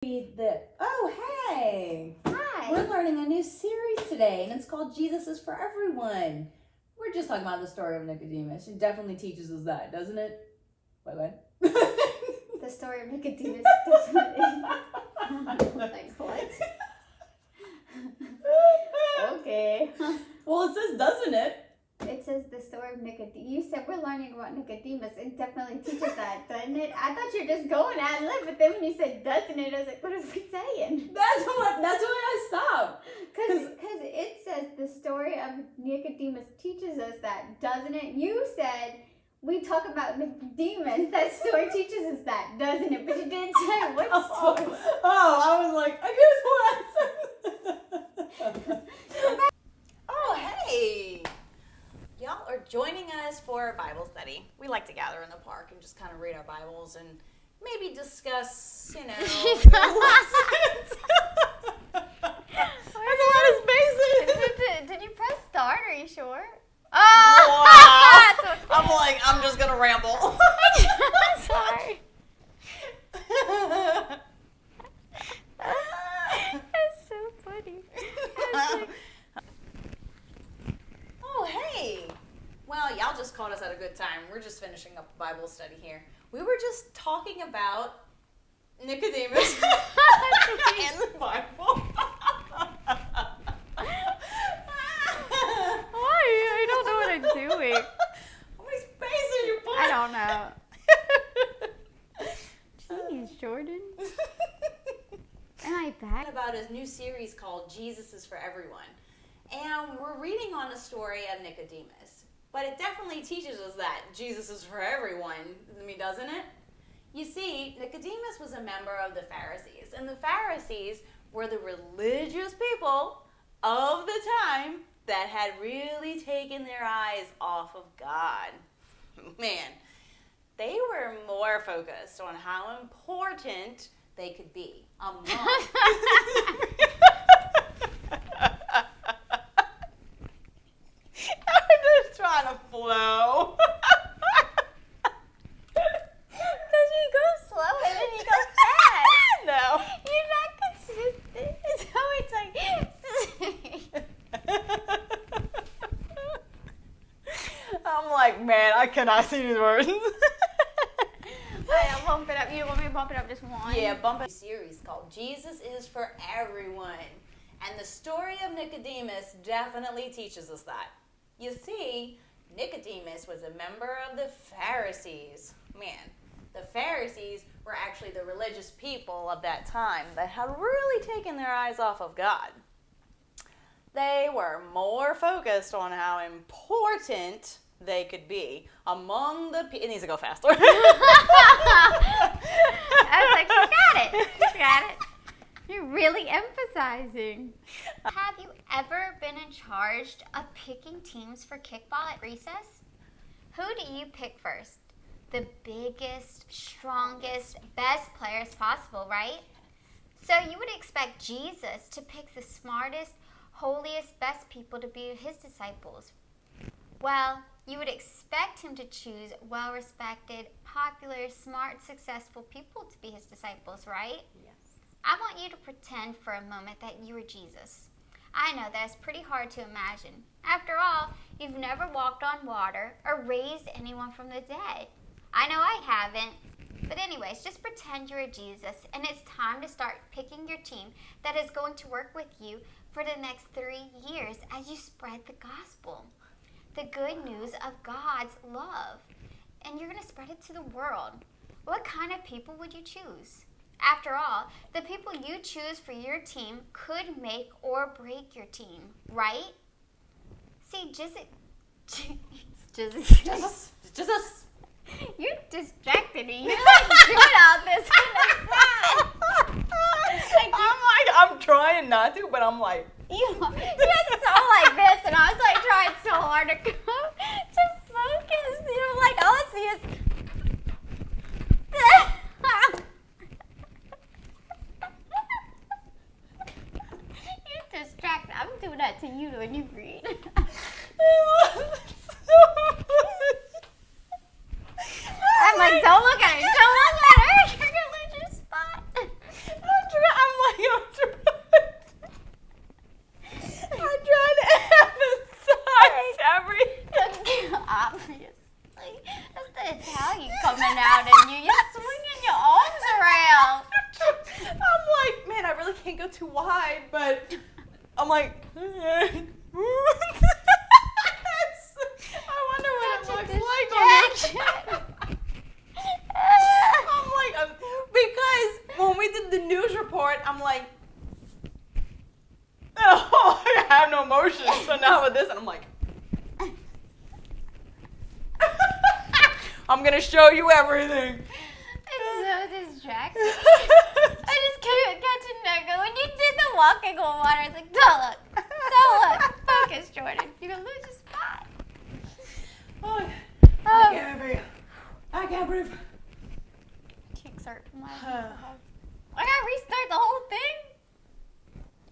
Oh, hey! Hi! We're learning a new series today, and it's called Jesus is for Everyone. We're just talking about the story of Nicodemus. It definitely teaches us that, doesn't it? What? The story of Nicodemus definitely. Like, what? Okay. Well, it says, doesn't it? It says the story of Nicodemus. You said we're learning about Nicodemus. It definitely teaches that, doesn't it? I thought you were just going ad lib with them when you said doesn't it. I was like, what is he saying? That's why I stopped. Because it says the story of Nicodemus teaches us that, doesn't it? You said we talk about Nicodemus. That story teaches us that, doesn't it? But you didn't say what story. I was like, I guess what? Oh, hey! Y'all are joining us for Bible study. We like to gather in the park and just kind of read our Bibles and maybe discuss, new lessons. That's a lot of spaces. Did you press start? Are you sure? Oh! Wow. Okay. I'm just going to ramble. Sorry. That's so funny. Oh, hey. Well, y'all just caught us at a good time. We're just finishing up Bible study here. We were just talking about Nicodemus and the Bible. Why? I don't know what I'm doing. How many spaces you put? I don't know. Jeez, Jordan. Am I back? About his new series called Jesus is for Everyone. And we're reading on the story of Nicodemus. But it definitely teaches us that Jesus is for everyone, doesn't it? You see, Nicodemus was a member of the Pharisees. And the Pharisees were the religious people of the time that had really taken their eyes off of God. Man, they were more focused on how important they could be among trying to flow. Because you go slow and then you go fast. No. You're not consistent. It's always like. I'm like, man, I cannot see these words. I'll bump it up. You want me to bump it up just one? Yeah, bump it. A series called Jesus is for Everyone. And the story of Nicodemus definitely teaches us that. You see, Nicodemus was a member of the Pharisees. Man, the Pharisees were actually the religious people of that time that had really taken their eyes off of God. They were more focused on how important they could be among the people. It needs to go faster. I was like, you got it. You got it. You're really emphasizing. Have you ever been in charge of picking teams for kickball at recess? Who do you pick first? The biggest, strongest, best players possible, right? So you would expect Jesus to pick the smartest, holiest, best people to be his disciples. Well, you would expect him to choose well-respected, popular, smart, successful people to be his disciples, right? Yes. I want you to pretend for a moment that you were Jesus. I know that's pretty hard to imagine. After all, you've never walked on water or raised anyone from the dead. I know I haven't. But anyways, just pretend you're Jesus, and it's time to start picking your team that is going to work with you for the next 3 years as you spread the gospel. The good news of God's love. And you're going to spread it to the world. What kind of people would you choose? After all, the people you choose for your team could make or break your team, right? See, Jesus. You're distracted me. You're like doing all this on the side. I'm trying not to, but I'm like. You're so like this, and I was like trying so hard to focus. You're like, all I see is. You're distracted. I'm doing that to you when you read. I'm like, don't look at her. Don't look at her. You're gonna lose your spot. too wide, but I'm like, I wonder what it looks like on I'm like, because when we did the news report, I'm like, oh, I have no emotion. So now with this, and I'm like, I'm gonna show you everything. It's so distracting. I just couldn't catch a nugget. When you did the walking on water, it's like, don't look. Focus, Jordan. You're gonna lose your spot. Oh, I can't breathe. I can't breathe. Cheeks hurt from last night. I gotta restart the whole thing?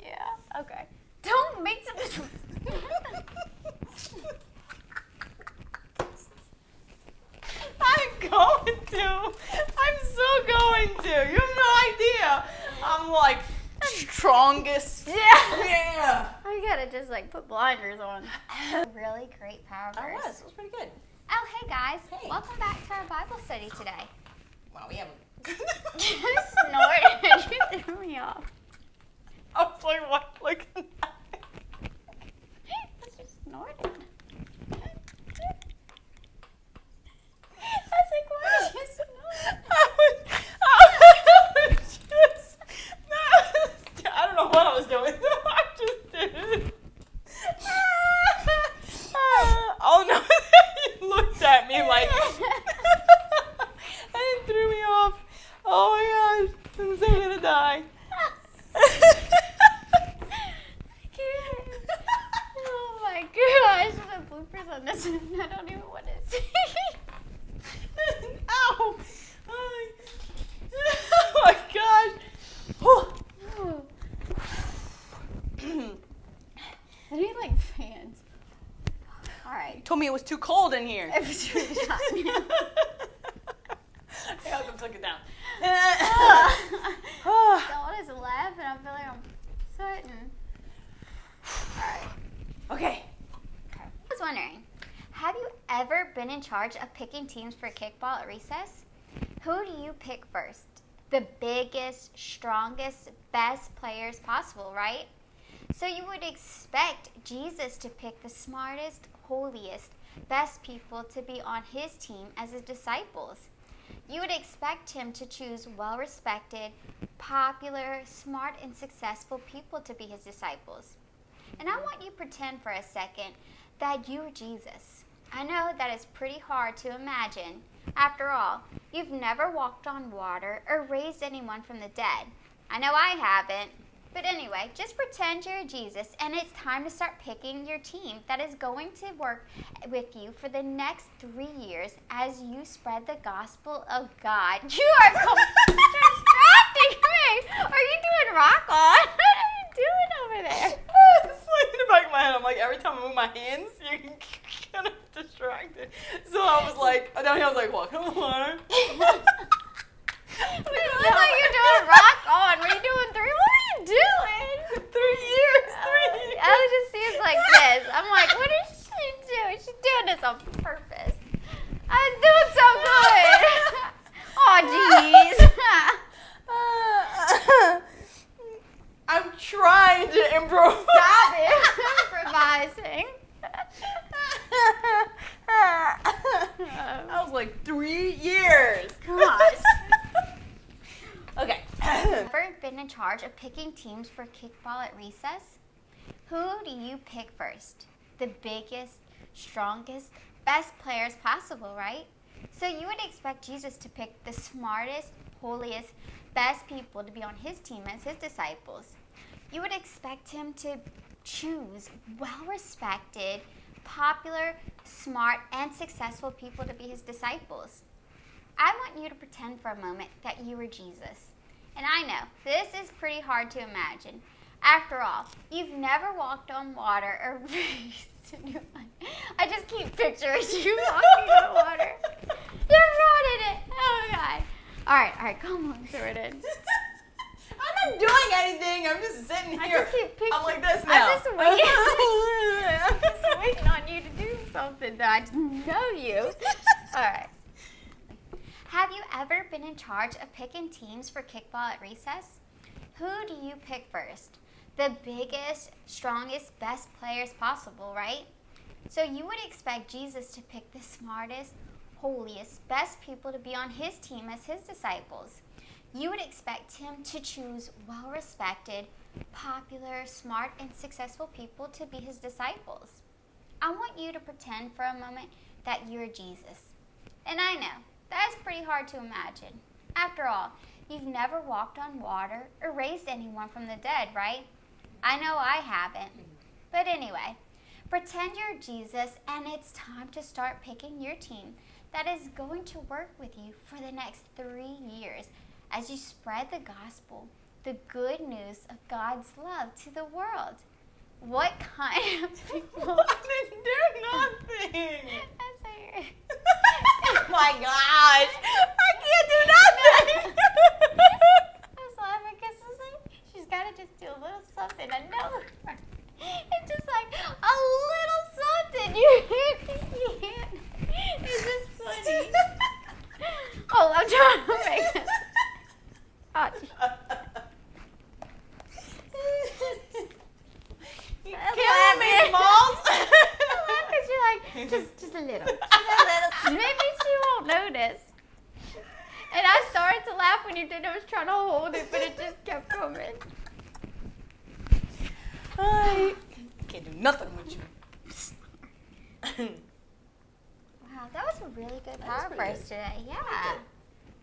Yeah, okay. Don't make some... I'm going to. I'm so going to. You have no idea. I'm like strongest. Yeah. I gotta just like put blinders on. Really great power verse. It was pretty good. Oh, hey guys. Hey. Welcome back to our Bible study today. Wow, we haven't. You snorted. You threw me off. I was like, what? Look at that. You snorted. I was like, why did you snort? I don't know what I was doing. I just did it. Oh no, you looked at me like and it threw me off. Oh my gosh, I'm so gonna die. Oh my gosh, the bloopers on this one, I don't even want to see. Ow! Oh my gosh. I need like fans. Alright. Told me it was too cold in here. It was really hot. I have to took it down. Don't just laugh and I feel like I'm sweating. Alright. Okay. I was wondering, have you ever been in charge of picking teams for kickball at recess? Who do you pick first? The biggest, strongest, best players possible, right? So you would expect Jesus to pick the smartest, holiest, best people to be on his team as his disciples. You would expect him to choose well-respected, popular, smart, and successful people to be his disciples. And I want you to pretend for a second that you're Jesus. I know that is pretty hard to imagine. After all, you've never walked on water or raised anyone from the dead. I know I haven't. But anyway, just pretend you're Jesus, and it's time to start picking your team that is going to work with you for the next 3 years as you spread the gospel of God. You are distracting me. Are you doing rock on? What are you doing over there? It's like in the back of my head. I'm like, every time I move my hands, you're kind of distracted. So I was like, down here I was like, walk on water. It looks like you're doing rock on. What are you doing? What are you doing? 3 years. 3 years. I just see it like this. I'm like, what is she doing? She's doing this on purpose. I was doing so good. Oh, jeez. I'm trying to improvise. Stop it. Improvising. I was like 3 years. Gosh. Okay. Ever been in charge of picking teams for kickball at recess? Who do you pick first? The biggest, strongest, best players possible, right? So you would expect Jesus to pick the smartest, holiest, best people to be on his team as his disciples. You would expect him to choose well-respected, popular, smart, and successful people to be his disciples. I want you to pretend for a moment that you were Jesus. And I know, this is pretty hard to imagine. After all, you've never walked on water or raised anyone. I just keep picturing you walking on water. You're running it. Oh, God. All right, come on, throw it in. I'm not doing anything. I'm just sitting here. I just keep picturing. I'm like this now. I'm just waiting on you to do something that I just know you. All right. Have you ever been in charge of picking teams for kickball at recess? Who do you pick first? The biggest, strongest, best players possible, right? So you would expect Jesus to pick the smartest, holiest, best people to be on his team as his disciples. You would expect him to choose well-respected, popular, smart, and successful people to be his disciples. I want you to pretend for a moment that you're Jesus. And I know, that's pretty hard to imagine. After all, you've never walked on water or raised anyone from the dead, right? I know I haven't. But anyway, pretend you're Jesus, and it's time to start picking your team that is going to work with you for the next 3 years as you spread the gospel, the good news of God's love to the world. What kind of people? I didn't do nothing. That's weird. Oh my gosh. I can't do nothing. I was laughing because I was like, she's got to just do a little something. I know. It's just like a little something. You can't. It's just funny. Oh, I'm trying to make it. Oh, Killing me, Smalls. because you're like, just a little. Just a little. Maybe she won't notice. And I started to laugh when you did. I was trying to hold it, but it just kept coming. I can't do nothing with you. Wow, that was a really good That was power pretty verse good. today. Yeah. Really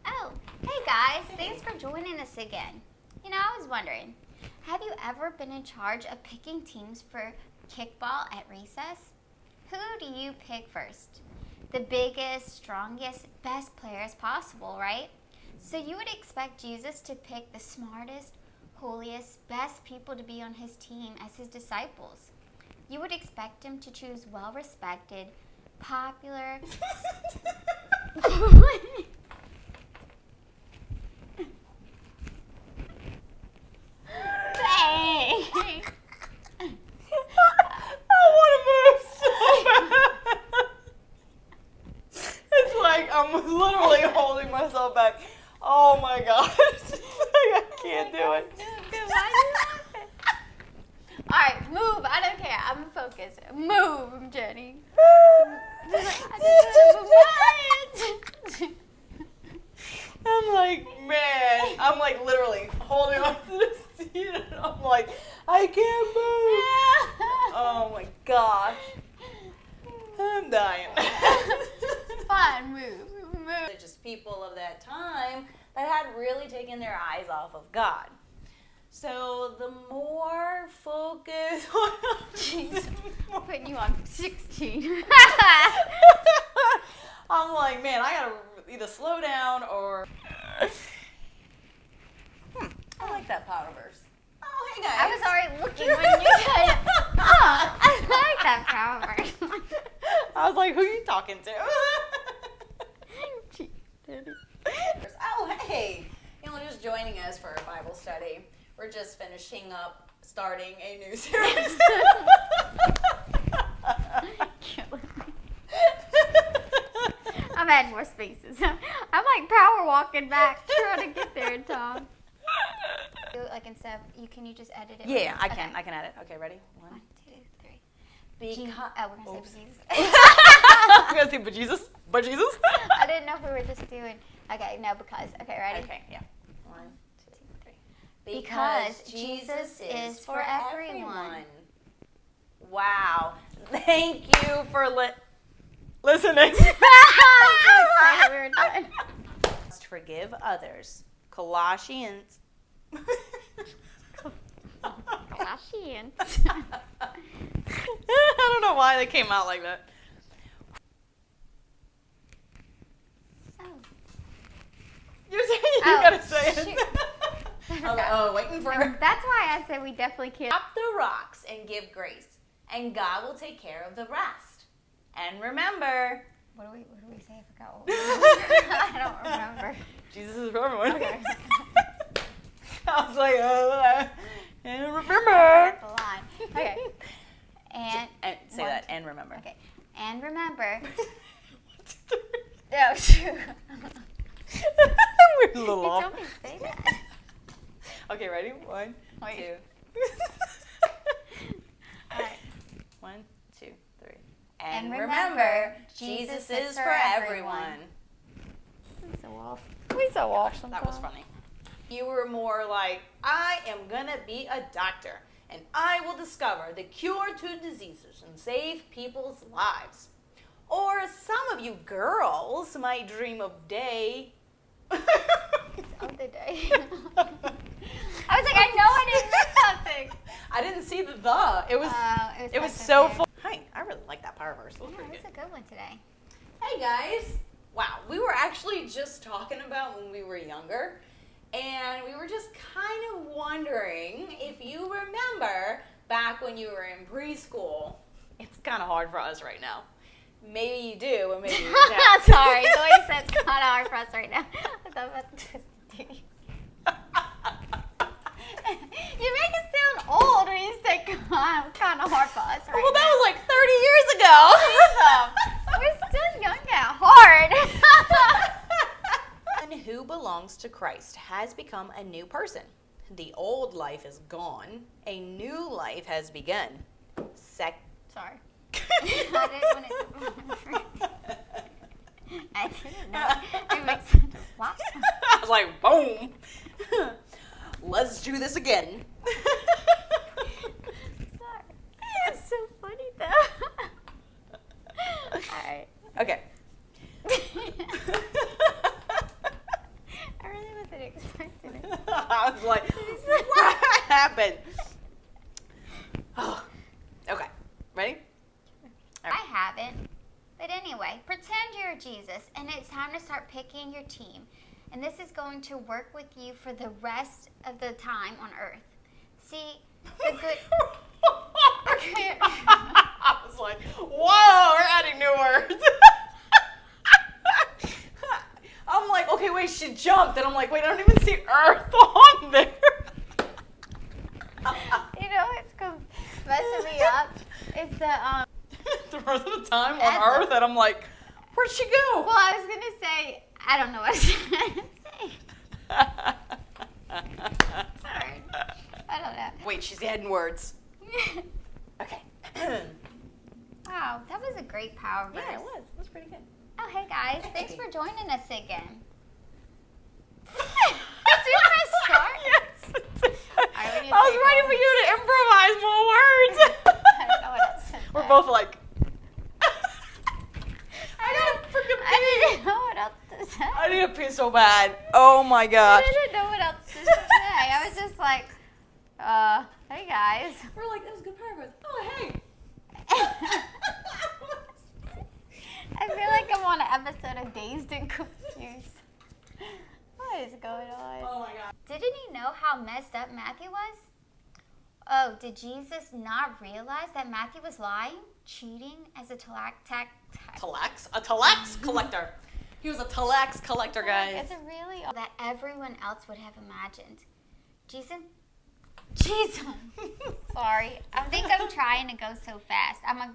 Oh, hey guys, thanks for joining us again. You know, I was wondering, have you ever been in charge of picking teams for kickball at recess? Who do you pick first? The biggest, strongest, best players possible, right? So you would expect Jesus to pick the smartest, holiest, best people to be on his team as his disciples. You would expect him to choose well-respected, popular... Dang. I want to move so bad. It's like I'm literally holding myself back. Oh my gosh. I can't do it. Why are you laughing? Alright, move. I don't care. I'm focused. Move, Jenny. I'm like, man. I'm like literally holding on to the seat and I'm like, I can't move. Oh my gosh. I'm dying. Fine, move. Religious people of that time that had really taken their eyes off of God. So the more focus Jeez, I'm putting you on 16. I'm like, man, I gotta either slow down or. I like that power verse. Oh, hey guys. I was already looking when you said it. Oh, I like that power. I was like, who are you talking to? Oh, hey. You know, just joining us for a Bible study. We're just finishing up starting a new series. I'm adding more spaces. I'm like power walking back, trying to get there in time. Like instead of, can you just edit it? Yeah, I Okay. can. I can add it. Okay, ready? 1, 2, 3. Because We're gonna Oops. say Jesus. You guys see, but Jesus? But Jesus? I didn't know if we were just doing. Okay, no, because. Okay, ready? Okay, yeah. 1, 2, 3. Because Jesus is for everyone. Wow. Thank you for Listening. I'm so excited we were done. must forgive others. Colossians. Colossians. I don't know why they came out like that. Oh. You Oh, gotta say it. shoot. Waiting for her. That's why I said we definitely can't. Drop the rocks and give grace, and God will take care of the rest. And remember, What do we say? I forgot what we I don't remember. Jesus is for everyone. Okay. I was like, and remember. The line. Okay. And say one, that, and remember. Okay. And remember. 1, 2, 3. Oh, shoot. We're a little off. Don't say that. Okay, ready? 1, 2. All right. 1, 2, 3. And remember, Jesus is for everyone. We so off. We so off sometimes. That was funny. You were more like, I am gonna be a doctor, and I will discover the cure to diseases and save people's lives. Or some of you girls might dream of day. Of the day. I was like, I know I didn't miss something. I didn't see the. It was that's so okay. fun. Hi, I really like that power verse. It was Yeah, pretty that's good. a good one today. Hey guys. Wow, we were actually just talking about when we were younger, and we were just kind of wondering if you remember back when you were in preschool. It's kind of hard for us right now. Maybe you do, and maybe you I'm don't. sorry. The way you said it's kind of hard for us right now. I thought about You make it sound old when you say kind of hard for us right Well, that now. was like 30 years ago. We're still young at heart. One who belongs to Christ has become a new person. The old life is gone. A new life has begun. Sorry. I didn't want it to I didn't know. It makes sense. What? I was like, boom. Let's do this again. Sorry. It's so funny though. Alright. Okay. I really wasn't expecting it. I was like, what happened? Oh. Okay. Ready? I haven't. But anyway, pretend you're Jesus and it's time to start picking your team. And this is going to work with you for the rest of the time on Earth. See, the good... I was like, whoa, we're adding new words. I'm like, okay, wait, she jumped. And I'm like, wait, I don't even see Earth on there. You know what's messing me up? It's the, The rest of the time on Earth, and I'm like, where'd she go? Well, I was going to say, I don't know what I was going to say. Sorry. I don't know. Wait, she's adding words. Okay. Wow, that was a great power verse. Yeah, it was. It was pretty good. Oh, hey guys. Thanks for joining us again. Did you press start? Yes. I I was ready for you to improvise more words. I don't know what else to say. We're both like, I gotta freaking I pee. didn't know what else to say. I need to pee so bad. Oh my gosh. I didn't know what else to say. I was just like, hey guys. We're like, that was good power verse. Oh, hey. I feel like I'm on an episode of Dazed and Confused. What is going on? Oh my god. Didn't you know how messed up Matthew was? Oh, did Jesus not realize that Matthew was lying, cheating as a Talax? A Talax collector. He was a Talax collector, guys. Is it really that everyone else would have imagined? Jesus. Sorry, I think I'm trying to go so fast. I'm a